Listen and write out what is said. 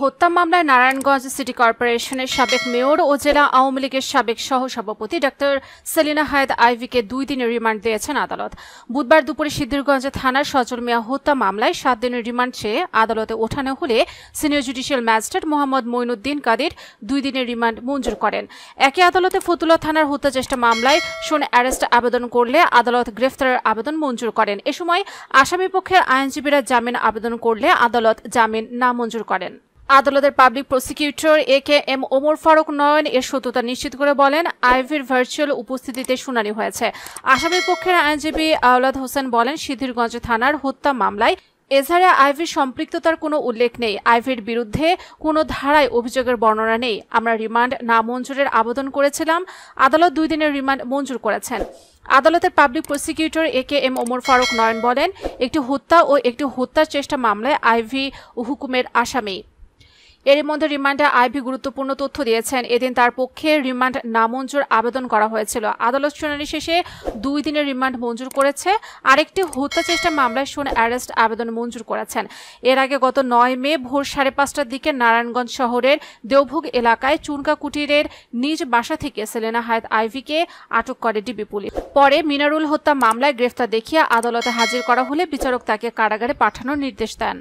হত্যা মামলায় নারায়ণগঞ্জ সিটি কর্পোরেশনের সাবেক মেয়র ও জেলা আওয়ামী লীগের সাবেক সহসভাপতি ডাক্তার সেলিনা হায়াত আইভীকে 2 দিনের রিমান্ড দিয়েছেন আদালত। বুধবার দুপুরে সিদ্ধিরগঞ্জ থানার সজল মিয়া হত্যা মামলায় 7 দিনের রিমান্ড চেয়ে আদালতে ওঠানো হলে senior judicial magistrate Mohammad Moinuddin Kadir 2 দিনের রিমান্ড মঞ্জুর করেন। একই আদালতে ফতুল্লা থানার হত্যা চেষ্টা মামলায় শোন অ্যারেস্ট আবেদন করলে আদালত গ্রেফতারের আবেদন মঞ্জুর করেন। এ সময় আসামি পক্ষের আইনজীবীরা জামিন আবেদন করলে আদালত জামিন নামঞ্জুর করেন। আদালতের public prosecutor AKM. Omar Faruk Nayan এর সত্যতা নিশ্চিত করে বলেন, আইভীর ভার্চুয়াল উপস্থিতিতে শুনানি হয়েছে। আসামি পক্ষের আইনজীবী আওলাদ হোসেন বলেন, সিদ্ধিরগঞ্জ থানার হত্যা মামলায় এজাহারে আইভীর সম্পৃক্ততার কোনো উল্লেখ নেই। আইভীর বিরুদ্ধে কোনো ধারায় অভিযোগের বর্ণনা নেই। আমরা রিমান্ড নামঞ্জুরের আবেদন করেছিলাম। আদালত 2 দিনের রিমান্ড মঞ্জুর করেছেন। আদালতের public prosecutor AKM. Omar Faruk Nayan বলেন, একটি হত্যা ও একটি হত্যার চেষ্টা মামলায় আইভী হুকুমের আসামি। এর মধ্যে রিমান্ডে আইভী গুরুত্বপূর্ণ তথ্য দিয়েছেন। এদিন তার পক্ষে রিমান্ড নামঞ্জুর আবেদন করা হয়েছিল। আদালত শুনানি শেষে 2 দিনের রিমান্ড মঞ্জুর করেছে। আরেকটি হত্যা চেষ্টা মামলায় শোন অ্যারেস্ট আবেদন মঞ্জুর করেছেন। এর আগে গত 9 মে ভোর 5:30টার দিকে নারায়ণগঞ্জ শহরের দেওভোগ এলাকায় চুনকা কুটিরের নিজ বাসা থেকে সেলিনা হায়াত আইভীকে আটক করে ডিবি পুলিশ। পরে মিনারুল হত্যা মামলায় গ্রেফতার দেখিয়ে আদালতে হাজির করা হলে বিচারক তাকে কারাগারে পাঠানোর নির্দেশ দেন।